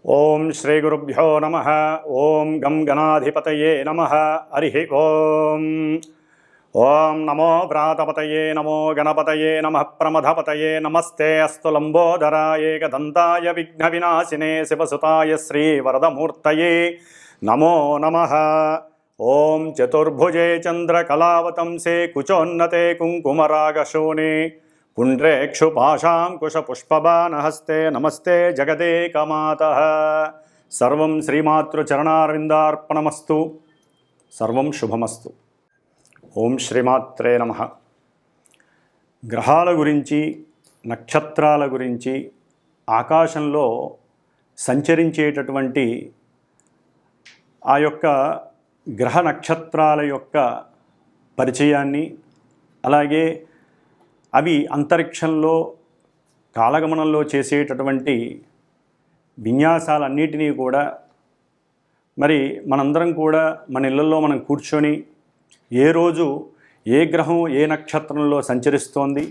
ఓం శ్రీ గురుభ్యో నమః. ఓం గం గణాధిపతయే నమః. హరి ఓం. ఓం నమో వ్రాతపతయే నమో గణపతయే నమః. ప్రమథపతయే నమస్తే అస్తు లంబోదరాయ ఏకదంతాయ విఘ్న వినాశినే శివసుతాయ శ్రీ వరదమూర్తయే నమో నమః. ఓం చతుర్భుజే చంద్రకళావతంసే కుచోన్నతే కుంకుమరాగశోణే పుండ్రేక్షుపాశాంకుశపుష్పబాణహస్తే నమస్తే జగదేకమాతః. సర్వం శ్రీమాతృచరణారవిందార్పణమస్తు. సర్వం శుభమస్తు. ఓం శ్రీమాత్రే నమః. గ్రహాల గురించి, నక్షత్రాల గురించి, ఆకాశంలో సంచరించేటటువంటి ఆ యొక్క గ్రహ నక్షత్రాల యొక్క పరిచయాన్ని, అలాగే అవి అంతరిక్షంలో కాలగమనంలో చేసేటటువంటి విన్యాసాలన్నిటినీ కూడా మరి మనందరం కూడా మన ఇళ్ళల్లో మనం కూర్చొని ఏ రోజు ఏ గ్రహం ఏ నక్షత్రంలో సంచరిస్తోంది,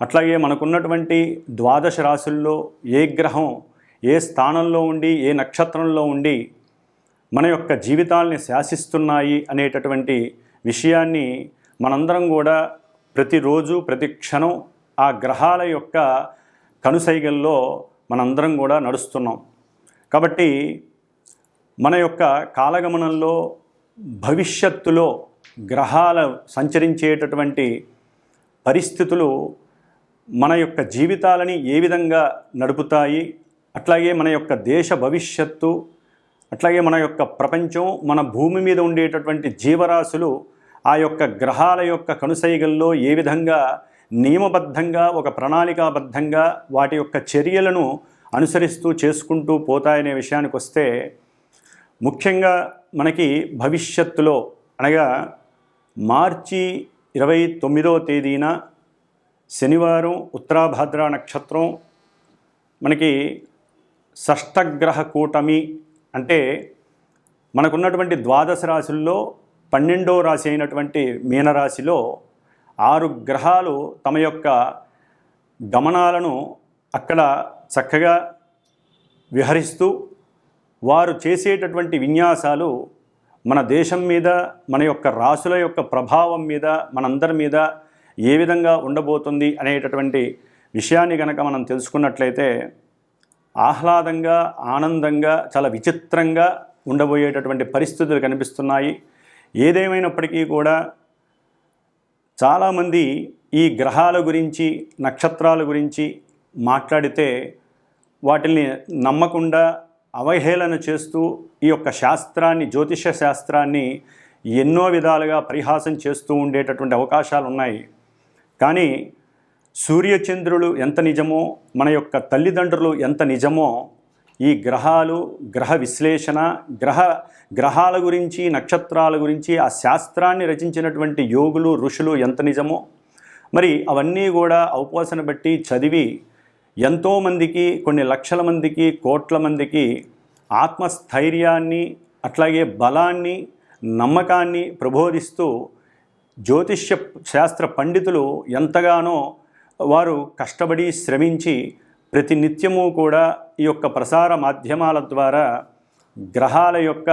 అట్లాగే మనకున్నటువంటి ద్వాదశ రాశుల్లో ఏ గ్రహం ఏ స్థానంలో ఉండి ఏ నక్షత్రంలో ఉండి మన యొక్క జీవితాల్ని శాసిస్తున్నాయి అనేటటువంటి విషయాన్ని మనందరం కూడా ప్రతిరోజు ప్రతి క్షణం ఆ గ్రహాల యొక్క కనుసైగల్లో మనందరం కూడా నడుస్తున్నాం. కాబట్టి మన యొక్క కాలగమనంలో భవిష్యత్తులో గ్రహాలు సంచరించేటటువంటి పరిస్థితులు మన యొక్క జీవితాలని ఏ విధంగా నడుపుతాయి, అట్లాగే మన యొక్క దేశ భవిష్యత్తు, అట్లాగే మన యొక్క ప్రపంచం, మన భూమి మీద ఉండేటటువంటి జీవరాశులు ఆ యొక్క గ్రహాల యొక్క కనుసైగల్లో ఏ విధంగా నియమబద్ధంగా ఒక ప్రణాళికాబద్ధంగా వాటి యొక్క చర్యలను అనుసరిస్తూ చేసుకుంటూ పోతాయనే విషయానికి వస్తే, ముఖ్యంగా మనకి భవిష్యత్తులో అనగా మార్చి 29వ తేదీన శనివారం ఉత్తరాభాద్ర నక్షత్రం మనకి షష్టగ్రహ కూటమి అంటే మనకున్నటువంటి ద్వాదశ రాశుల్లో 12వ రాశి అయినటువంటి మీనరాశిలో 6 గ్రహాలు తమ యొక్క గమనాలను అక్కడ చక్కగా విహరిస్తూ వారు చేసేటటువంటి విన్యాసాలు మన దేశం మీద, మన యొక్క రాశుల యొక్క ప్రభావం మీద, మనందరి మీద ఏ విధంగా ఉండబోతుంది అనేటటువంటి విషయాన్ని కనుక మనం తెలుసుకున్నట్లయితే ఆహ్లాదంగా, ఆనందంగా, చాలా విచిత్రంగా ఉండబోయేటటువంటి పరిస్థితులు కనిపిస్తున్నాయి. ఏదేమైనప్పటికీ కూడా చాలామంది ఈ గ్రహాల గురించి, నక్షత్రాల గురించి మాట్లాడితే వాటిని నమ్మకుండా అవహేళన చేస్తూ ఈ యొక్క శాస్త్రాన్ని, జ్యోతిష శాస్త్రాన్ని ఎన్నో విధాలుగా పరిహాసం చేస్తూ ఉండేటటువంటి అవకాశాలు ఉన్నాయి. కానీ సూర్యచంద్రులు ఎంత నిజమో, మన యొక్క తల్లిదండ్రులు ఎంత నిజమో, ఈ గ్రహాలు, గ్రహ విశ్లేషణ, గ్రహాల గురించి, నక్షత్రాల గురించి ఆ శాస్త్రాన్ని రచించినటువంటి యోగులు, ఋషులు ఎంత నిజమో మరి అవన్నీ కూడా అవపోసన బట్టి చదివి ఎంతోమందికి, కొన్ని లక్షల మందికి, కోట్ల మందికి ఆత్మస్థైర్యాన్ని, అట్లాగే బలాన్ని, నమ్మకాన్ని ప్రబోధిస్తూ జ్యోతిష్య శాస్త్ర పండితులు ఎంతగానో వారు కష్టపడి శ్రమించి ప్రతి నిత్యము కూడా ఈ యొక్క ప్రసార మాధ్యమాల ద్వారా గ్రహాల యొక్క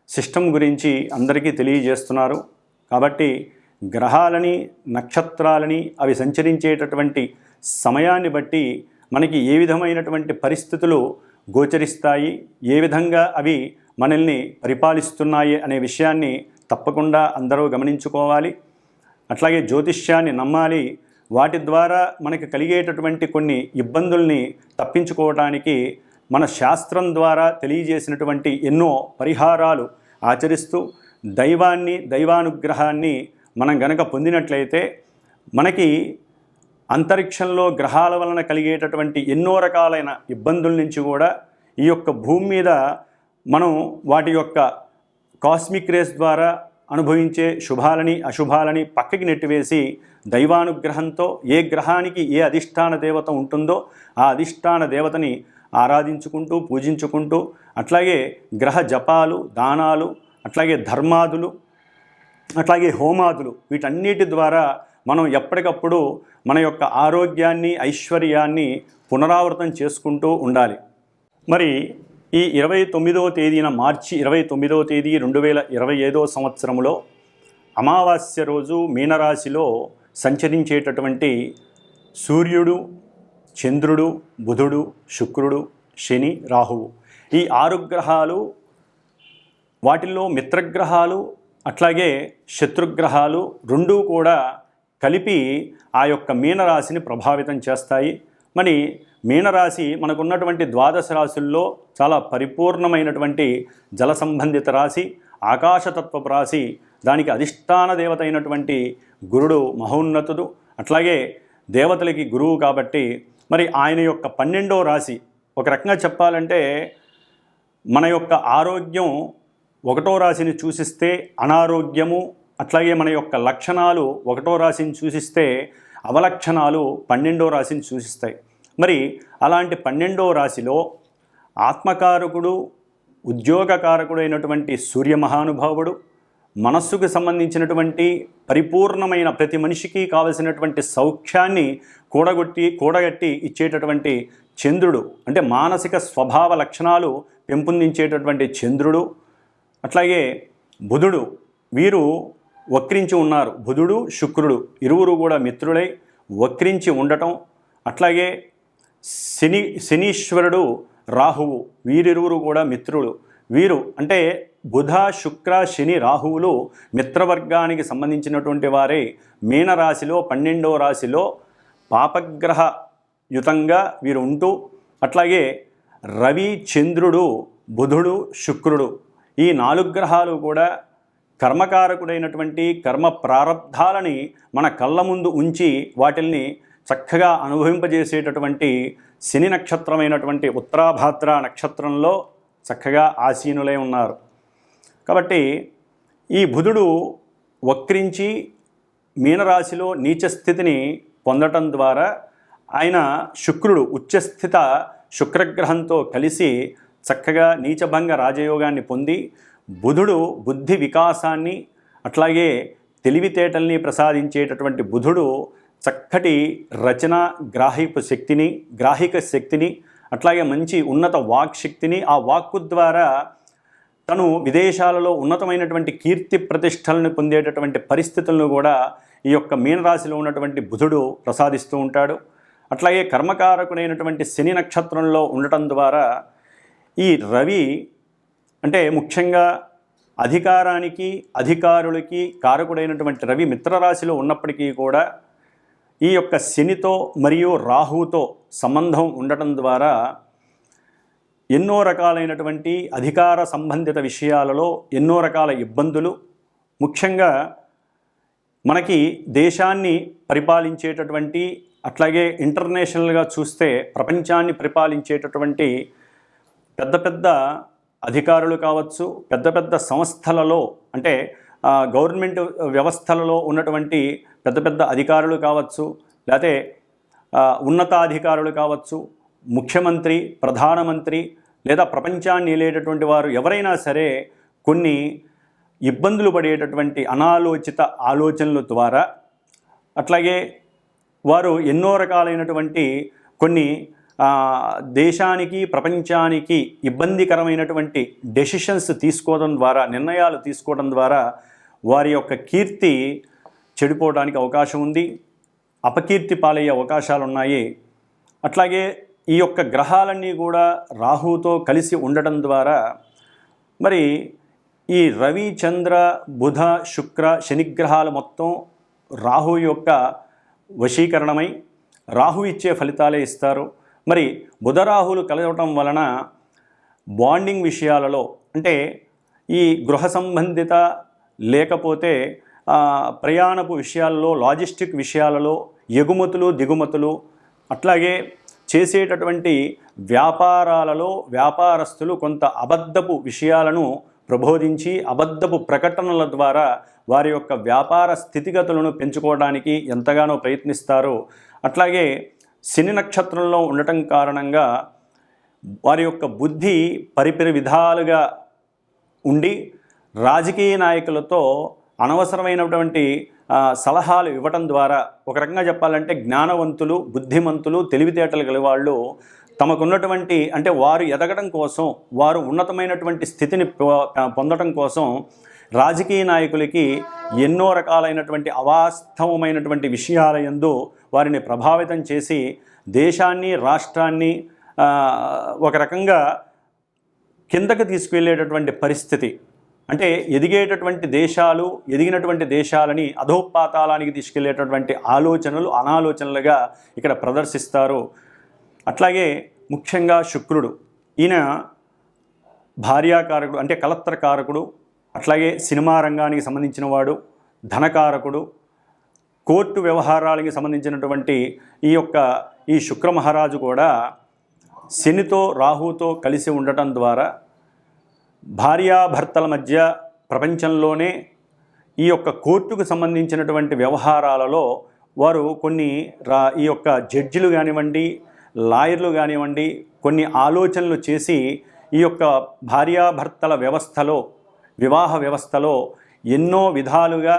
సిస్టమ్ గురించి అందరికీ తెలియజేస్తున్నారు. కాబట్టి గ్రహాలని, నక్షత్రాలని అవి సంచరించేటటువంటి సమయాన్ని బట్టి మనకి ఏ విధమైనటువంటి పరిస్థితులు గోచరిస్తాయి, ఏ విధంగా అవి మనల్ని పరిపాలిస్తున్నాయి అనే విషయాన్ని తప్పకుండా అందరూ గమనించుకోవాలి. అట్లాగే జ్యోతిష్యాన్ని నమ్మాలి. వాటి ద్వారా మనకి కలిగేటటువంటి కొన్ని ఇబ్బందుల్ని తప్పించుకోవడానికి మన శాస్త్రం ద్వారా తెలియజేసినటువంటి ఎన్నో పరిహారాలు ఆచరిస్తూ దైవాన్ని, దైవానుగ్రహాన్ని మనం గనక పొందినట్లయితే మనకి అంతరిక్షంలో గ్రహాల వలన కలిగేటటువంటి ఎన్నో రకాలైన ఇబ్బందుల నుంచి కూడా ఈ యొక్క భూమి మీద మనం వాటి యొక్క కాస్మిక్ రేస్ ద్వారా అనుభవించే శుభాలని, అశుభాలని పక్కకి నెట్టివేసి దైవానుగ్రహంతో ఏ గ్రహానికి ఏ అధిష్టాన దేవత ఉంటుందో ఆ అధిష్టాన దేవతని ఆరాధించుకుంటూ, పూజించుకుంటూ, అట్లాగే గ్రహ జపాలు, దానాలు, అట్లాగే ధర్మాదులు, అట్లాగే హోమాదులు, వీటన్నిటి ద్వారా మనం ఎప్పటికప్పుడు మన యొక్క ఆరోగ్యాన్ని, ఐశ్వర్యాన్ని పునరావృతం చేసుకుంటూ ఉండాలి. మరి ఈ 29వ తేదీన మార్చి 29వ తేదీ 2025 సంవత్సరంలో అమావాస్య రోజు మీనరాశిలో సంచరించేటటువంటి సూర్యుడు, చంద్రుడు, బుధుడు, శుక్రుడు, శని, రాహువు ఈ 6 గ్రహాలు, వాటిల్లో మిత్రగ్రహాలు అట్లాగే శత్రుగ్రహాలు రెండూ కూడా కలిపి ఆ యొక్క మీనరాశిని ప్రభావితం చేస్తాయి. మరి మీనరాశి మనకున్నటువంటి ద్వాదశ రాశుల్లో చాలా పరిపూర్ణమైనటువంటి జల సంబంధిత రాశి, ఆకాశతత్వపు రాశి. దానికి అధిష్టాన దేవత అయినటువంటి గురుడు మహోన్నతుడు, అట్లాగే దేవతలకి గురువు కాబట్టి మరి ఆయన యొక్క 12వ రాశి, ఒక రకంగా చెప్పాలంటే మన యొక్క ఆరోగ్యం 1వ రాశిని సూచిస్తే అనారోగ్యము, అట్లాగే మన యొక్క లక్షణాలు 1వ రాశిని సూచిస్తే అవలక్షణాలు 12వ రాశిని సూచిస్తాయి. మరి అలాంటి 12వ రాశిలో ఆత్మకారకుడు, ఉద్యోగకారకుడు అయినటువంటి సూర్య మహానుభావుడు, మనస్సుకు సంబంధించినటువంటి పరిపూర్ణమైన ప్రతి మనిషికి కావలసినటువంటి సౌఖ్యాన్ని కూడగట్టి ఇచ్చేటటువంటి చంద్రుడు, అంటే మానసిక స్వభావ లక్షణాలు పెంపొందించేటటువంటి చంద్రుడు, అట్లాగే బుధుడు, వీరు వక్రించి ఉన్నారు. బుధుడు, శుక్రుడు ఇరువురు కూడా మిత్రులై వక్రించి ఉండటం, అట్లాగే శనీశ్వరుడు, రాహువు వీరిరువురు కూడా మిత్రులు. వీరు అంటే బుధ, శుక్ర, శని, రాహువులు మిత్రవర్గానికి సంబంధించినటువంటి వారే. మీనరాశిలో 12వ రాశిలో పాపగ్రహ యుతంగా వీరు ఉంటూ, అట్లాగే రవి, చంద్రుడు, బుధుడు, శుక్రుడు ఈ 4 గ్రహాలు కూడా కర్మకారకుడైనటువంటి కర్మ ప్రారబ్ధాలని మన కళ్ళ ముందు ఉంచి వాటిల్ని చక్కగా అనుభవింపజేసేటటువంటి శని నక్షత్రమైనటువంటి ఉత్తరాభాద్ర నక్షత్రంలో చక్కగా ఆసీనులై ఉన్నారు. కాబట్టి ఈ బుధుడు వక్రించి మీనరాశిలో నీచస్థితిని పొందటం ద్వారా ఆయన శుక్రుడు ఉచ్చస్థిత శుక్రగ్రహంతో కలిసి చక్కగా నీచభంగ రాజయోగాన్ని పొంది, బుధుడు బుద్ధి వికాసాన్ని అట్లాగే తెలివితేటల్ని ప్రసాదించేటటువంటి బుధుడు చక్కటి రచన గ్రాహిక శక్తిని అట్లాగే మంచి ఉన్నత వాక్ శక్తిని, ఆ వాక్కు ద్వారా తను విదేశాలలో ఉన్నతమైనటువంటి కీర్తి ప్రతిష్టలను పొందేటటువంటి పరిస్థితులను కూడా ఈ యొక్క మీనరాశిలో ఉన్నటువంటి బుధుడు ప్రసాదిస్తూ ఉంటాడు. అట్లాగే కర్మకారకుడైనటువంటి శని నక్షత్రంలో ఉండటం ద్వారా ఈ రవి అంటే ముఖ్యంగా అధికారానికి, అధికారులకి కారకుడైనటువంటి రవి మిత్రరాశిలో ఉన్నప్పటికీ కూడా ఈ యొక్క శనితో మరియు రాహువుతో సంబంధం ఉండటం ద్వారా ఎన్నో రకాలైనటువంటి అధికార సంబంధిత విషయాలలో ఎన్నో రకాల ఇబ్బందులు, ముఖ్యంగా మనకి దేశాన్ని పరిపాలించేటటువంటి అట్లాగే ఇంటర్నేషనల్గా చూస్తే ప్రపంచాన్ని పరిపాలించేటటువంటి పెద్ద పెద్ద అధికారులు కావచ్చు, పెద్ద పెద్ద సంస్థలలో అంటే గవర్నమెంట్ వ్యవస్థలలో ఉన్నటువంటి పెద్ద పెద్ద అధికారులు కావచ్చు, లేకపోతే ఉన్నతాధికారులు కావచ్చు, ముఖ్యమంత్రి, ప్రధానమంత్రి లేదా ప్రపంచాన్ని ఏలేటటువంటి వారు ఎవరైనా సరే కొన్ని ఇబ్బందులు పడేటటువంటి అనాలోచిత ఆలోచనల ద్వారా, అట్లాగే వారు ఎన్నో రకాలైనటువంటి కొన్ని దేశానికి, ప్రపంచానికి ఇబ్బందికరమైనటువంటి డెసిషన్స్ తీసుకోవడం ద్వారా, నిర్ణయాలు తీసుకోవడం ద్వారా వారి యొక్క కీర్తి చెడిపోవడానికి అవకాశం ఉంది, అపకీర్తి పాలయ్యే అవకాశాలు ఉన్నాయి. అట్లాగే ఈ యొక్క గ్రహాలన్నీ కూడా రాహువుతో కలిసి ఉండటం ద్వారా మరి ఈ రవి, చంద్ర, బుధ, శుక్ర, శనిగ్రహాలు మొత్తం రాహు యొక్క వశీకరణమై రాహు ఇచ్చే ఫలితాలే ఇస్తారు. మరి బుధరాహులు కలవటం వలన బాండింగ్ విషయాలలో అంటే ఈ గృహ సంబంధిత లేకపోతే ప్రయాణపు విషయాలలో, లాజిస్టిక్ విషయాలలో, ఎగుమతులు దిగుమతులు, అట్లాగే చేసేటటువంటి వ్యాపారాలలో వ్యాపారస్తులు కొంత అబద్ధపు విషయాలను ప్రబోధించి అబద్ధపు ప్రకటనల ద్వారా వారి యొక్క వ్యాపార స్థితిగతులను పెంచుకోవడానికి ఎంతగానో ప్రయత్నిస్తారు. అట్లాగే శని నక్షత్రంలో ఉండటం కారణంగా వారి యొక్క బుద్ధి పరిపరి విధాలుగా ఉండి రాజకీయ నాయకులతో అనవసరమైనటువంటి సలహాలు ఇవ్వటం ద్వారా, ఒక రకంగా చెప్పాలంటే జ్ఞానవంతులు, బుద్ధిమంతులు, తెలివితేటలు గల వాళ్ళు తమకున్నటువంటి అంటే వారు ఎదగడం కోసం, వారు ఉన్నతమైనటువంటి స్థితిని పొందడం కోసం రాజకీయ నాయకులకి ఎన్నో రకాలైనటువంటి అవాస్తవమైనటువంటి విషయాల యందు వారిని ప్రభావితం చేసి దేశాన్ని, రాష్ట్రాన్ని ఒక రకంగా కిందకు తీసుకువెళ్ళేటటువంటి పరిస్థితి. అంటే ఎదిగినటువంటి దేశాలని అధోపాతాళానికి తీసుకెళ్లేటటువంటి ఆలోచనలు, అనాలోచనలుగా ఇక్కడ ప్రదర్శిస్తారు. అట్లాగే ముఖ్యంగా శుక్రుడు, ఈయన భార్యాకారకుడు అంటే కలత్రకారకుడు, అట్లాగే సినిమా రంగానికి సంబంధించిన వాడు, ధనకారకుడు, కోర్టు వ్యవహారాలకి సంబంధించినటువంటి ఈ శుక్ర మహారాజు కూడా శనితో, రాహుతో కలిసి ఉండటం ద్వారా భార్యాభర్తల మధ్య ప్రపంచంలోనే ఈ కోర్టుకు సంబంధించినటువంటి వ్యవహారాలలో వారు కొన్ని ఈ జడ్జిలు కానివ్వండి, లాయర్లు కానివ్వండి, కొన్ని ఆలోచనలు చేసి ఈ భార్యాభర్తల వ్యవస్థలో, వివాహ వ్యవస్థలో ఎన్నో విధాలుగా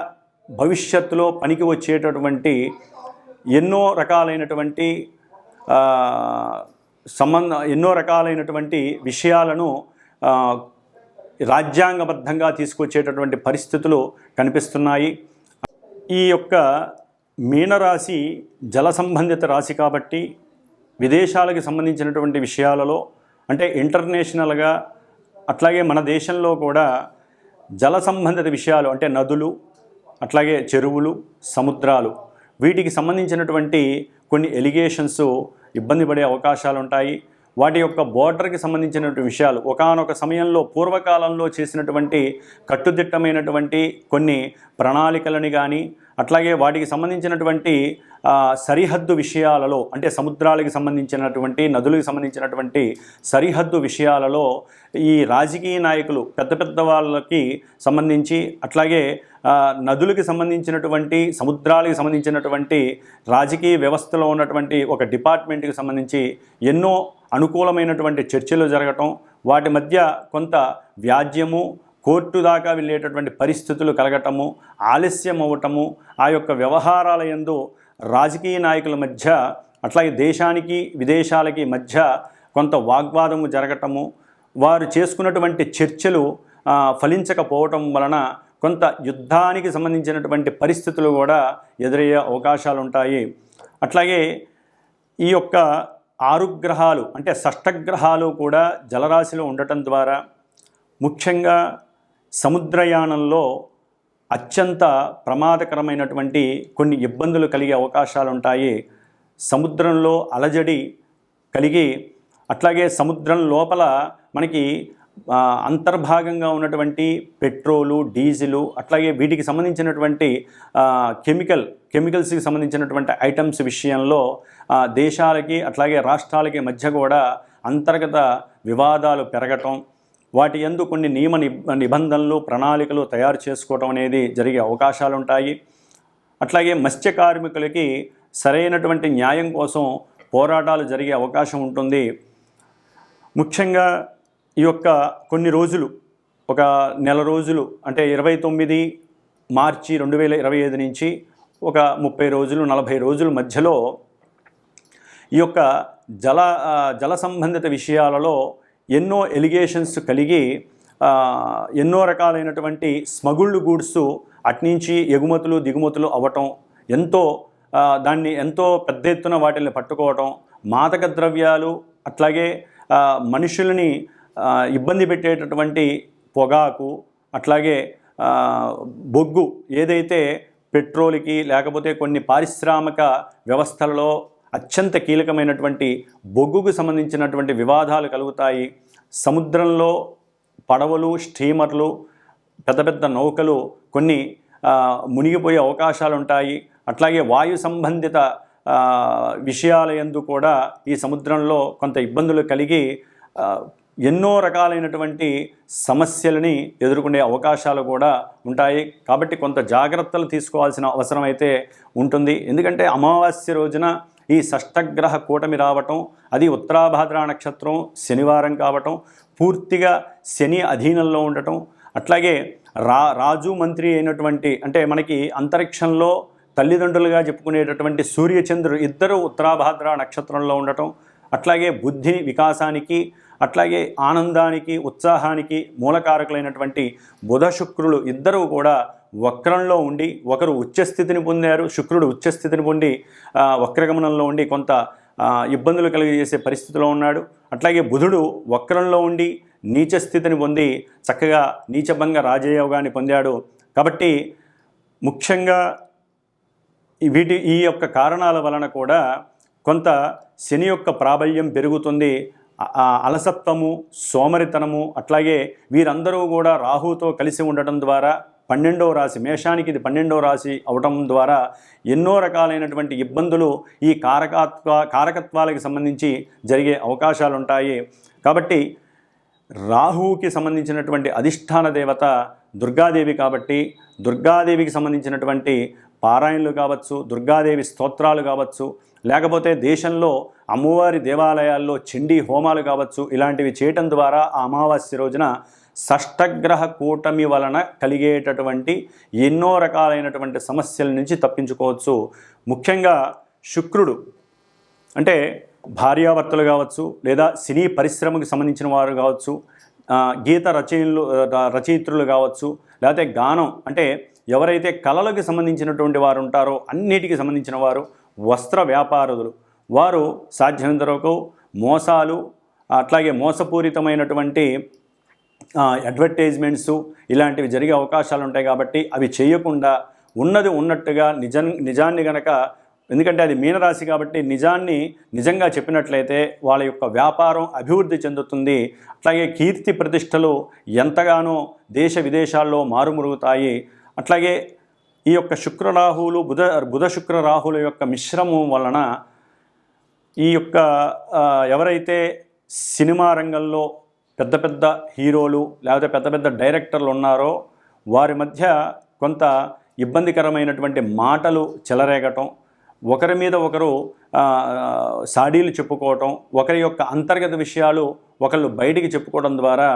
భవిష్యత్తులో పనికి వచ్చేటటువంటి ఎన్నో రకాలైనటువంటి విషయాలను రాజ్యాంగబద్ధంగా తీసుకొచ్చేటటువంటి పరిస్థితులు కనిపిస్తున్నాయి. ఈ మీనరాశి జల సంబంధిత రాశి కాబట్టి విదేశాలకు సంబంధించినటువంటి విషయాలలో అంటే ఇంటర్నేషనల్గా, అట్లాగే మన దేశంలో కూడా జల సంబంధిత విషయాలు అంటే నదులు, అట్లాగే చెరువులు, సముద్రాలు, వీటికి సంబంధించినటువంటి కొన్ని ఎలిగేషన్స్ ఇబ్బంది పడే అవకాశాలు ఉంటాయి. వాటి బోర్డర్కి సంబంధించినటువంటి విషయాలు ఒకానొక సమయంలో పూర్వకాలంలో చేసినటువంటి కట్టుదిట్టమైనటువంటి కొన్ని ప్రణాళికలని కానీ, అట్లాగే వాటికి సంబంధించినటువంటి సరిహద్దు విషయాలలో అంటే సముద్రాలకు సంబంధించినటువంటి, నదులకు సంబంధించినటువంటి సరిహద్దు విషయాలలో ఈ రాజకీయ నాయకులు పెద్ద వాళ్ళకి సంబంధించి, అట్లాగే నదులకు సంబంధించినటువంటి, సముద్రాలకు సంబంధించినటువంటి రాజకీయ వ్యవస్థలో ఉన్నటువంటి ఒక డిపార్ట్మెంట్కి సంబంధించి ఎన్నో అనుకూలమైనటువంటి చర్చలు జరగటం, వాటి మధ్య కొంత వ్యాజ్యము, కోర్టు దాకా వెళ్ళేటటువంటి పరిస్థితులు కలగటము, ఆలస్యం అవ్వటము, ఆ వ్యవహారాల యందు రాజకీయ నాయకుల మధ్య, అట్లాగే దేశానికి విదేశాలకి మధ్య కొంత వాగ్వాదము జరగటము, వారు చేసుకున్నటువంటి చర్చలు ఫలించకపోవటం వలన కొంత యుద్ధానికి సంబంధించినటువంటి పరిస్థితులు కూడా ఎదురయ్యే అవకాశాలు ఉంటాయి. అట్లాగే ఈ 6 గ్రహాలు అంటే షష్టగ్రహాలు కూడా జలరాశిలో ఉండటం ద్వారా ముఖ్యంగా సముద్రయానంలో అత్యంత ప్రమాదకరమైనటువంటి కొన్ని ఇబ్బందులు కలిగే అవకాశాలు ఉంటాయి. సముద్రంలో అలజడి కలిగి, అట్లాగే సముద్రం లోపల మనకి అంతర్భాగంగా ఉన్నటువంటి పెట్రోలు, డీజిలు, అట్లాగే వీటికి సంబంధించినటువంటి కెమికల్స్కి సంబంధించినటువంటి ఐటమ్స్ విషయంలో దేశాలకి అట్లాగే రాష్ట్రాలకి మధ్య కూడా అంతర్గత వివాదాలు పెరగటం, వాటి యందు కొన్ని నియమ నిబంధనలు, ప్రణాళికలు తయారు చేసుకోవడం అనేది జరిగే అవకాశాలు ఉంటాయి. అట్లాగే మత్స్య కార్మికులకి సరైనటువంటి న్యాయం కోసం పోరాటాలు జరిగే అవకాశం ఉంటుంది. ముఖ్యంగా ఈ కొన్ని రోజులు, ఒక నెల రోజులు అంటే 29 మార్చి 2025 నుంచి ఒక 30 రోజులు, 40 రోజుల మధ్యలో ఈ జల సంబంధిత విషయాలలో ఎన్నో ఎలిగేషన్స్ కలిగి ఎన్నో రకాలైనటువంటి స్మగుల్డ్ గూడ్స్ అట్నుంచి ఎగుమతులు దిగుమతులు అవ్వటం, దాన్ని ఎంతో పెద్ద ఎత్తున వాటిని పట్టుకోవటం, మాదక ద్రవ్యాలు, అట్లాగే మనుషులని ఇబ్బంది పెట్టేటటువంటి పొగాకు, అట్లాగే బొగ్గు, ఏదైతే పెట్రోల్కి లేకపోతే కొన్ని పారిశ్రామిక వ్యవస్థలలో అత్యంత కీలకమైనటువంటి బొగ్గుకు సంబంధించినటువంటి వివాదాలు కలుగుతాయి. సముద్రంలో పడవలు, స్టీమర్లు, పెద్ద నౌకలు కొన్ని మునిగిపోయే అవకాశాలు ఉంటాయి. అట్లాగే వాయు సంబంధిత విషయాల యందు కూడా ఈ సముద్రంలో కొంత ఇబ్బందులు కలిగి ఎన్నో రకాలైనటువంటి సమస్యలని ఎదుర్కొనే అవకాశాలు కూడా ఉంటాయి. కాబట్టి కొంత జాగ్రత్తలు తీసుకోవాల్సిన అవసరం అయితే ఉంటుంది. ఎందుకంటే అమావాస్య రోజున ఈ షష్టగ్రహ కూటమి రావటం, అది ఉత్తరాభాద్ర నక్షత్రం శనివారం కావటం, పూర్తిగా శని అధీనంలో ఉండటం, అట్లాగే రాజు మంత్రి అయినటువంటి అంటే మనకి అంతరిక్షంలో తల్లిదండ్రులుగా చెప్పుకునేటటువంటి సూర్యచంద్రుడు ఇద్దరు ఉత్తరాభాద్ర నక్షత్రంలో ఉండటం, అట్లాగే బుద్ధి వికాసానికి, అట్లాగే ఆనందానికి, ఉత్సాహానికి మూలకారకులైనటువంటి బుధ శుక్రులు ఇద్దరూ కూడా వక్రంలో ఉండి, ఒకరు ఉచ్చస్థితిని పొందారు, శుక్రుడు ఉచ్చస్థితిని పొంది వక్రగమనంలో ఉండి కొంత ఇబ్బందులు కలిగజేసే పరిస్థితిలో ఉన్నాడు. అట్లాగే బుధుడు వక్రంలో ఉండి నీచస్థితిని పొంది చక్కగా నీచభంగ రాజయోగాన్ని పొందాడు. కాబట్టి ముఖ్యంగా ఈ యొక్క కారణాల వలన కూడా కొంత శని యొక్క ప్రాబల్యం పెరుగుతుంది. అలసత్వము, సోమరితనము, అట్లాగే వీరందరూ కూడా రాహుతో కలిసి ఉండటం ద్వారా 12వ రాశి, మేషానికి ఇది 12వ రాశి అవటం ద్వారా ఎన్నో రకాలైనటువంటి ఇబ్బందులు ఈ కారకత్వాలకు సంబంధించి జరిగే అవకాశాలు ఉంటాయి. కాబట్టి రాహువుకి సంబంధించినటువంటి అధిష్టాన దేవత దుర్గాదేవి కాబట్టి దుర్గాదేవికి సంబంధించినటువంటి పారాయణలు కావచ్చు, దుర్గాదేవి స్తోత్రాలు కావచ్చు, లేకపోతే దేశంలో అమ్మవారి దేవాలయాల్లో చండీ హోమాలు కావచ్చు, ఇలాంటివి చేయటం ద్వారా ఆ అమావాస్య రోజున షష్టగ్రహ కూటమి వలన కలిగేటటువంటి ఎన్నో రకాలైనటువంటి సమస్యల నుంచి తప్పించుకోవచ్చు. ముఖ్యంగా శుక్రుడు అంటే భార్యాభర్తలు కావచ్చు, లేదా సినీ పరిశ్రమకు సంబంధించిన వారు కావచ్చు, గీత రచయిత్రులు కావచ్చు, లేకపోతే గానం అంటే ఎవరైతే కళలకు సంబంధించినటువంటి వారు ఉంటారో అన్నిటికీ సంబంధించిన వారు, వస్త్ర వ్యాపారులు, వారు సాధ్యమైనంత వరకు మోసాలు, అట్లాగే మోసపూరితమైనటువంటి అడ్వర్టైజ్మెంట్స్ ఇలాంటివి జరిగే అవకాశాలు ఉంటాయి. కాబట్టి అవి చేయకుండా ఉన్నది ఉన్నట్టుగా నిజాన్ని గనక, ఎందుకంటే అది మీనరాశి కాబట్టి నిజాన్ని నిజంగా చెప్పినట్లయితే వాళ్ళ యొక్క వ్యాపారం అభివృద్ధి చెందుతుంది. అట్లాగే కీర్తి ప్రతిష్టలు ఎంతగానో దేశ విదేశాల్లో మారుమురుగుతాయి. అట్లాగే ఈ యొక్క శుక్రరాహువులు బుధ శుక్ర రాహుల యొక్క మిశ్రమం వలన ఈ యొక్క ఎవరైతే సినిమా రంగంలో పెద్ద పెద్ద హీరోలు లేకపోతే పెద్ద పెద్ద డైరెక్టర్లు ఉన్నారో వారి మధ్య కొంత ఇబ్బందికరమైనటువంటి మాటలు చెలరేగటం, ఒకరి మీద ఒకరు సాడీలు చెప్పుకోవటం, ఒకరి యొక్క అంతర్గత విషయాలు ఒకళ్ళు బయటికి చెప్పుకోవడం ద్వారా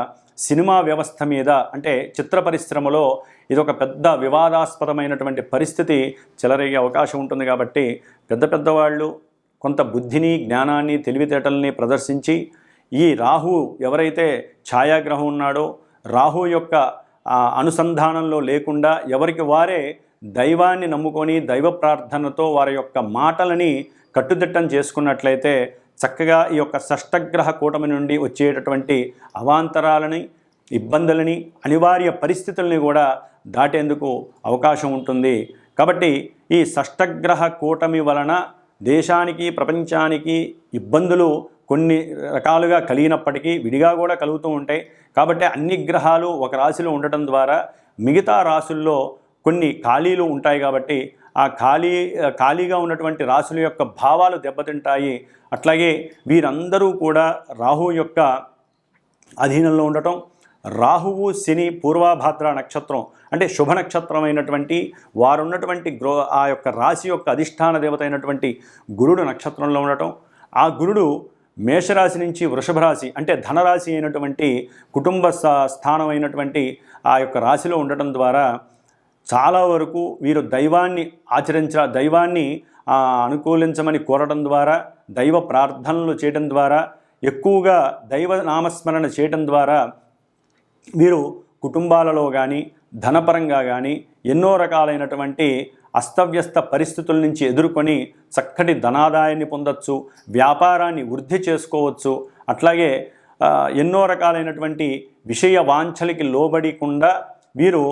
సినిమా వ్యవస్థ మీద అంటే చిత్ర పరిశ్రమలో ఇదొక పెద్ద వివాదాస్పదమైనటువంటి పరిస్థితి చెలరేగే అవకాశం ఉంటుంది. కాబట్టి పెద్దవాళ్ళు కొంత బుద్ధిని, జ్ఞానాన్ని, తెలివితేటల్ని ప్రదర్శించి ఈ రాహు ఎవరైతే ఛాయాగ్రహం ఉన్నాడో రాహు యొక్క అనుసంధానంలో లేకుండా ఎవరికి వారే దైవాన్ని నమ్ముకొని దైవ ప్రార్థనతో వారి యొక్క మాటలని కట్టుదిట్టం చేసుకున్నట్లయితే చక్కగా ఈ యొక్క షష్టగ్రహ కూటమి నుండి వచ్చేటటువంటి అవాంతరాలని, ఇబ్బందులని, అనివార్య పరిస్థితుల్ని కూడా దాటేందుకు అవకాశం ఉంటుంది. కాబట్టి ఈ షష్టగ్రహ కూటమి వలన దేశానికి, ప్రపంచానికి ఇబ్బందులు కొన్ని రకాలుగా కలిగినప్పటికీ విడిగా కూడా కలుగుతూ ఉంటాయి. కాబట్టి అన్ని గ్రహాలు ఒక రాశిలో ఉండటం ద్వారా మిగతా రాశుల్లో కొన్ని ఖాళీలు ఉంటాయి. కాబట్టి ఆ ఖాళీగా ఉన్నటువంటి రాశుల యొక్క భావాలు దెబ్బతింటాయి. అట్లాగే వీరందరూ కూడా రాహు యొక్క అధీనంలో ఉండటం, రాహువు శని పూర్వభాద్ర నక్షత్రం అంటే శుభ నక్షత్రమైనటువంటి వారున్నటువంటి ఆ యొక్క రాశి యొక్క అధిష్టాన దేవత అయినటువంటి గురుడు నక్షత్రంలో ఉండటం, ఆ గురుడు మేషరాశి నుంచి వృషభ రాశి అంటే ధనరాశి అయినటువంటి కుటుంబ స్థానం అయినటువంటి ఆ యొక్క రాశిలో ఉండటం ద్వారా చాలా వరకు వీరు దైవాన్ని దైవాన్ని అనుకూలించమని కోరడం ద్వారా, దైవ ప్రార్థనలు చేయడం ద్వారా, ఎక్కువగా దైవ నామస్మరణ చేయడం ద్వారా వీరు కుటుంబాలలో కానీ ధనపరంగా కానీ ఎన్నో రకాలైనటువంటి అస్తవ్యస్త పరిస్థితుల నుంచి ఎదుర్కొని చక్కటి ధనాదాయాన్ని పొందొచ్చు, వ్యాపారాన్ని వృద్ధి చేసుకోవచ్చు. అట్లాగే ఎన్నో రకాలైనటువంటి విషయ వాంఛలకి లోబడకుండా వీరు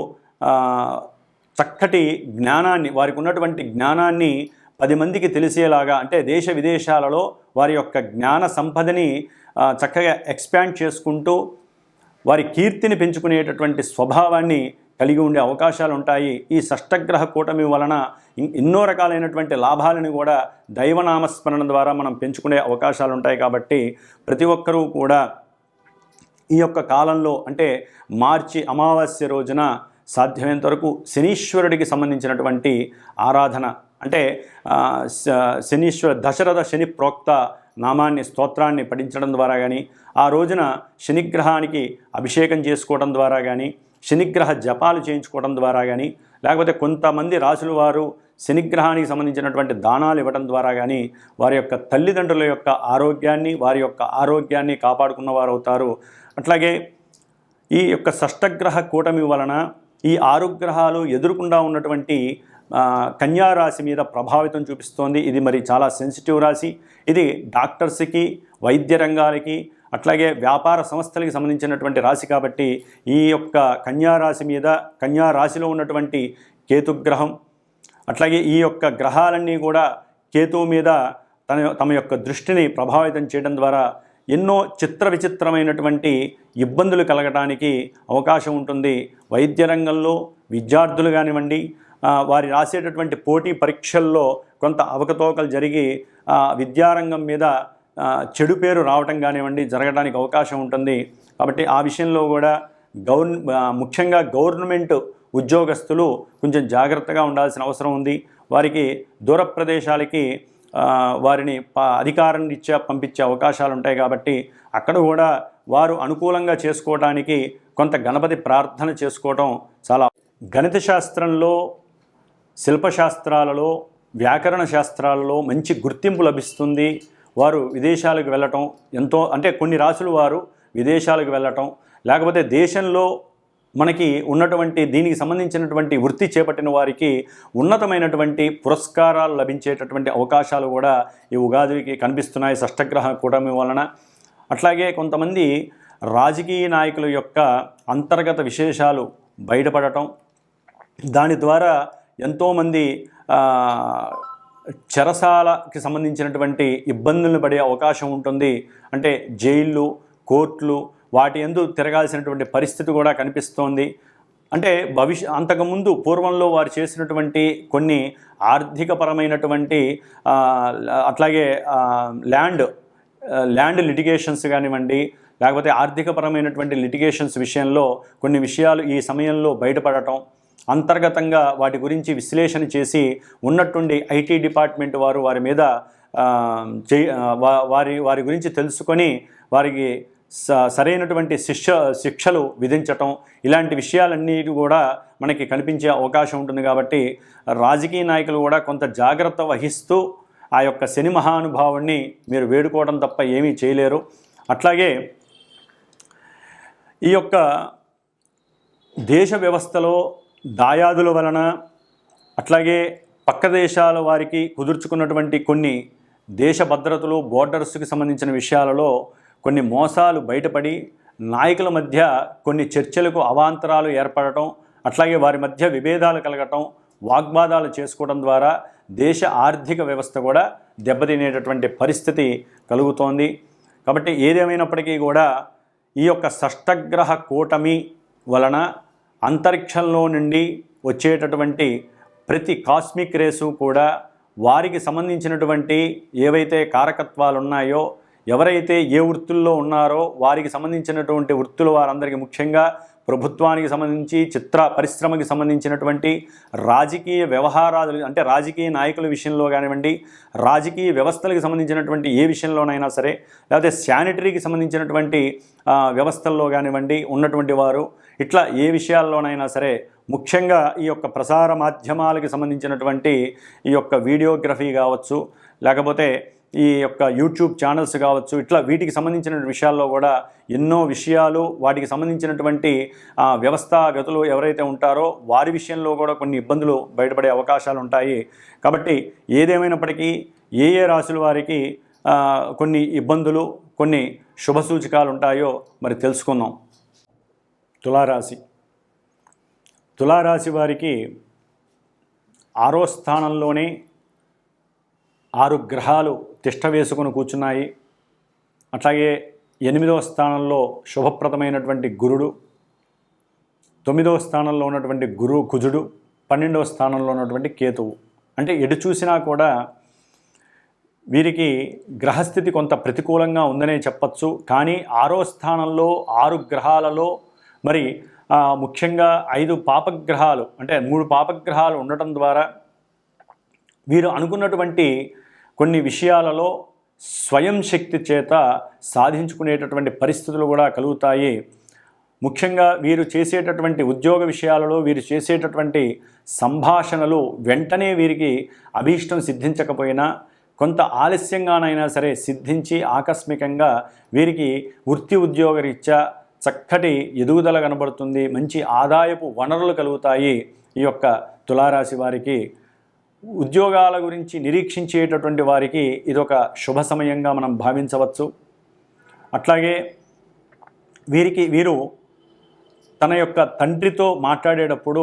చక్కటి జ్ఞానాన్ని, వారికి ఉన్నటువంటి జ్ఞానాన్ని 10 మందికి తెలిసేలాగా అంటే దేశ విదేశాలలో వారి యొక్క జ్ఞాన సంపదని చక్కగా ఎక్స్పాండ్ చేసుకుంటూ వారి కీర్తిని పెంచుకునేటటువంటి స్వభావాన్ని కలిగి ఉండే అవకాశాలు ఉంటాయి. ఈ షష్టగ్రహ కూటమి వలన ఎన్నో రకాలైనటువంటి లాభాలను కూడా దైవనామస్మరణ ద్వారా మనం పెంచుకునే అవకాశాలు ఉంటాయి. కాబట్టి ప్రతి ఒక్కరూ కూడా ఈ యొక్క కాలంలో అంటే మార్చి అమావాస్య రోజున సాధ్యమైనంత వరకు శనీశ్వరుడికి సంబంధించినటువంటి ఆరాధన అంటే శనీశ్వర దశరథ శని ప్రోక్త నామాన్ని, స్తోత్రాన్ని పఠించడం ద్వారా కానీ, ఆ రోజున శనిగ్రహానికి అభిషేకం చేసుకోవడం ద్వారా కానీ, శనిగ్రహ జపాలు చేయించుకోవడం ద్వారా కానీ, లేకపోతే కొంతమంది రాసుల వారు శనిగ్రహానికి సంబంధించినటువంటి దానాలు ఇవ్వడం ద్వారా కానీ వారి యొక్క తల్లిదండ్రుల యొక్క ఆరోగ్యాన్ని వారి యొక్క ఆరోగ్యాన్ని కాపాడుకున్న వారు అవుతారు. అట్లాగే ఈ యొక్క షష్టగ్రహ కూటమి వలన ఈ 6 గ్రహాలు ఎదురుకుండా ఉన్నటువంటి కన్యా రాశి మీద ప్రభావితం చూపిస్తోంది. ఇది మరి చాలా సెన్సిటివ్ రాశి. ఇది డాక్టర్స్కి, వైద్య రంగాలకి, అట్లాగే వ్యాపార సంస్థలకి సంబంధించినటువంటి రాశి కాబట్టి ఈ యొక్క కన్యా రాశి మీద, కన్యా రాశిలో ఉన్నటువంటి కేతుగ్రహం, అట్లాగే ఈ యొక్క గ్రహాలన్నీ కూడా కేతువు మీద తమ యొక్క దృష్టిని ప్రభావితం చేయడం ద్వారా ఎన్నో చిత్ర విచిత్రమైనటువంటి ఇబ్బందులు కలగడానికి అవకాశం ఉంటుంది. వైద్య రంగంలో విద్యార్థులు కానివ్వండి, వారి రాసేటటువంటి పోటీ పరీక్షల్లో కొంత అవకతవకలు జరిగి విద్యారంగం మీద చెడు పేరు రావటం కానివ్వండి జరగడానికి అవకాశం ఉంటుంది. కాబట్టి ఆ విషయంలో కూడా ముఖ్యంగా గవర్నమెంట్ ఉద్యోగస్తులు కొంచెం జాగ్రత్తగా ఉండాల్సిన అవసరం ఉంది. వారికి దూర ప్రదేశాలకి వారిని అధికారం రీత్యా పంపించే అవకాశాలు ఉంటాయి కాబట్టి అక్కడ కూడా వారు అనుకూలంగా చేసుకోవడానికి కొంత గణపతి ప్రార్థన చేసుకోవటం చాలా. గణిత శాస్త్రంలో, శిల్పశాస్త్రాలలో, వ్యాకరణ శాస్త్రాలలో మంచి గుర్తింపు లభిస్తుంది. వారు విదేశాలకు వెళ్ళటం ఎంతో, అంటే కొన్ని రాసులు వారు విదేశాలకు వెళ్ళటం, లేకపోతే దేశంలో మనకి ఉన్నటువంటి దీనికి సంబంధించినటువంటి వృత్తి చేపట్టిన వారికి ఉన్నతమైనటువంటి పురస్కారాలు లభించేటటువంటి అవకాశాలు కూడా ఈ ఉగాదికి కనిపిస్తున్నాయి షష్టగ్రహ కూటమి వలన. అట్లాగే కొంతమంది రాజకీయ నాయకుల యొక్క అంతర్గత విశేషాలు బయటపడటం, దాని ద్వారా ఎంతోమంది చెరసాలకి సంబంధించినటువంటి ఇబ్బందులను పడే అవకాశం ఉంటుంది. అంటే జైళ్ళు, కోర్టులు వాటి యందు తిరగాల్సినటువంటి పరిస్థితి కూడా కనిపిస్తోంది. అంటే అంతకుముందు పూర్వంలో వారు చేసినటువంటి కొన్ని ఆర్థికపరమైనటువంటి అట్లాగే ల్యాండ్ లిటిగేషన్స్ కానివ్వండి, లేకపోతే ఆర్థికపరమైనటువంటి లిటిగేషన్స్ విషయంలో కొన్ని విషయాలు ఈ సమయంలో బయటపడటం, అంతర్గతంగా వాటి గురించి విశ్లేషణ చేసి ఉన్నట్టుండి ఐటీ డిపార్ట్మెంట్ వారు వారి మీద వారి గురించి తెలుసుకొని వారికి సరైనటువంటి శిక్షలు విధించటం, ఇలాంటి విషయాలన్నీ కూడా మనకి కనిపించే అవకాశం ఉంటుంది. కాబట్టి రాజకీయ నాయకులు కూడా కొంత జాగ్రత్త వహిస్తూ ఆ యొక్క శని మహానుభావుణ్ణి మీరు వేడుకోవడం తప్ప ఏమీ చేయలేరు. అట్లాగే ఈ యొక్క దేశ వ్యవస్థలో దాయాదుల వలన, అట్లాగే పక్క దేశాల వారికి కుదుర్చుకున్నటువంటి కొన్ని దేశ భద్రతలు, బోర్డర్స్కి సంబంధించిన విషయాలలో కొన్ని మోసాలు బయటపడి నాయకుల మధ్య కొన్ని చర్చలకు అవాంతరాలు ఏర్పడటం, అట్లాగే వారి మధ్య విభేదాలు కలగటం, వాగ్వాదాలు చేసుకోవడం ద్వారా దేశ ఆర్థిక వ్యవస్థ కూడా దెబ్బతినేటటువంటి పరిస్థితి కలుగుతోంది. కాబట్టి ఏదేమైనప్పటికీ కూడా ఈ యొక్క షష్టగ్రహ కూటమి వలన అంతరిక్షంలో నుండి వచ్చేటటువంటి ప్రతి కాస్మిక్ రేసు కూడా వారికి సంబంధించినటువంటి ఏవైతే కారకత్వాలు ఉన్నాయో, ఎవరైతే ఏ వృత్తుల్లో ఉన్నారో వారికి సంబంధించినటువంటి వృత్తులు వారందరికీ, ముఖ్యంగా ప్రభుత్వానికి సంబంధించి, చిత్ర పరిశ్రమకి సంబంధించినటువంటి రాజకీయ వ్యవహారాలు, అంటే రాజకీయ నాయకుల విషయంలో కానివ్వండి, రాజకీయ వ్యవస్థలకు సంబంధించినటువంటి ఏ విషయంలోనైనా సరే, లేకపోతే శానిటరీకి సంబంధించినటువంటి వ్యవస్థల్లో కానివ్వండి ఉన్నటువంటి వారు, ఇట్లా ఏ విషయాల్లోనైనా సరే, ముఖ్యంగా ఈ యొక్క ప్రసార మాధ్యమాలకి సంబంధించినటువంటి ఈ యొక్క వీడియోగ్రఫీ కావచ్చు, లేకపోతే ఈ యొక్క యూట్యూబ్ ఛానల్స్ కావచ్చు, ఇట్లా వీటికి సంబంధించిన విషయాల్లో కూడా ఎన్నో విషయాలు, వాటికి సంబంధించినటువంటి వ్యవస్థాగతులు ఎవరైతే ఉంటారో వారి విషయంలో కూడా కొన్ని ఇబ్బందులు బయటపడే అవకాశాలు ఉంటాయి. కాబట్టి ఏదేమైనప్పటికీ ఏ రాశుల వారికి కొన్ని ఇబ్బందులు, కొన్ని శుభసూచకాలు ఉంటాయో మరి తెలుసుకుందాం. తులారాశి వారికి 6వ స్థానంలోనే 6 గ్రహాలు తిష్ట వేసుకొని కూర్చున్నాయి. అట్లాగే 8వ స్థానంలో శుభప్రదమైనటువంటి గురుడు, 9వ స్థానంలో ఉన్నటువంటి కుజుడు, 12వ స్థానంలో ఉన్నటువంటి కేతువు. అంటే ఎటు చూసినా కూడా వీరికి గ్రహస్థితి కొంత ప్రతికూలంగా ఉందనే చెప్పచ్చు. కానీ 6వ స్థానంలో 6 గ్రహాలలో మరి ముఖ్యంగా 5 పాపగ్రహాలు, అంటే 3 పాపగ్రహాలు ఉండటం ద్వారా వీరు అనుకున్నటువంటి కొన్ని విషయాలలో స్వయం శక్తి చేత సాధించుకునేటటువంటి పరిస్థితులు కూడా కలుగుతాయి. ముఖ్యంగా వీరు చేసేటటువంటి ఉద్యోగ విషయాలలో వీరు చేసేటటువంటి సంభాషణలు వెంటనే వీరికి అభీష్టం సిద్ధించకపోయినా కొంత ఆలస్యంగానైనా సరే సిద్ధించి ఆకస్మికంగా వీరికి వృత్తి ఉద్యోగరీత్యా చక్కటి ఎదుగుదల కనబడుతుంది, మంచి ఆదాయపు వనరులు కలుగుతాయి. ఈ యొక్క తులారాశి వారికి ఉద్యోగాల గురించి నిరీక్షించేటటువంటి వారికి ఇదొక శుభ సమయంగా మనం భావించవచ్చు. అట్లాగే వీరు తన యొక్క తండ్రితో మాట్లాడేటప్పుడు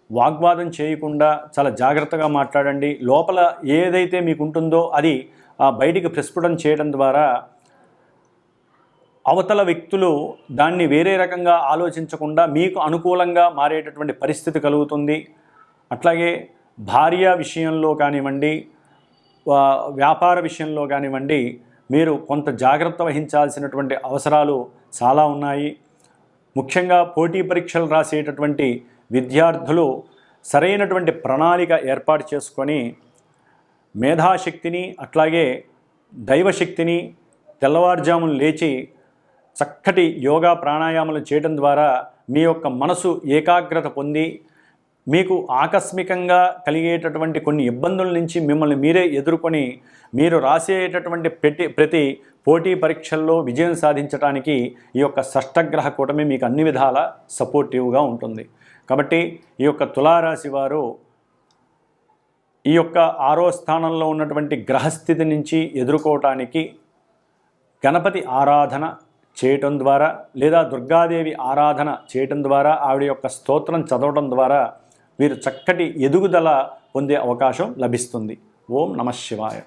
వాగ్వాదం చేయకుండా చాలా జాగ్రత్తగా మాట్లాడండి. లోపల ఏదైతే మీకు ఉంటుందో అది బయటికి ప్రస్ఫుటం చేయడం ద్వారా అవతల వ్యక్తులు దాన్ని వేరే రకంగా ఆలోచించకుండా మీకు అనుకూలంగా మారేటటువంటి పరిస్థితి కలుగుతుంది. అట్లాగే భార్య విషయంలో కానివ్వండి, వ్యాపార విషయంలో కానివ్వండి, మీరు కొంత జాగ్రత్త వహించాల్సినటువంటి అవసరాలు చాలా ఉన్నాయి. ముఖ్యంగా పోటీ పరీక్షలు రాసేటటువంటి విద్యార్థులు సరైనటువంటి ప్రణాళిక ఏర్పాటు చేసుకొని మేధాశక్తిని అట్లాగే దైవశక్తిని తెల్లవారుజామున లేచి చక్కటి యోగా ప్రాణాయామాలు చేయడం ద్వారా మీ యొక్క మనసు ఏకాగ్రత పొంది మీకు ఆకస్మికంగా కలిగేటటువంటి కొన్ని ఇబ్బందుల నుంచి మిమ్మల్ని మీరే ఎదుర్కొని మీరు రాసేటటువంటి ప్రతి పోటీ పరీక్షల్లో విజయం సాధించడానికి ఈ యొక్క షష్టగ్రహ కూటమి మీకు అన్ని విధాల సపోర్టివ్గా ఉంటుంది. కాబట్టి ఈ యొక్క తులారాశి వారు ఈ యొక్క 6వ స్థానంలో ఉన్నటువంటి గ్రహస్థితి నుంచి ఎదుర్కోవటానికి గణపతి ఆరాధన చేయటం ద్వారా లేదా దుర్గాదేవి ఆరాధన చేయటం ద్వారా ఆవిడ యొక్క స్తోత్రం చదవటం ద్వారా వీరు చక్కటి ఎదుగుదల పొందే అవకాశం లభిస్తుంది. ఓం నమః శివాయ.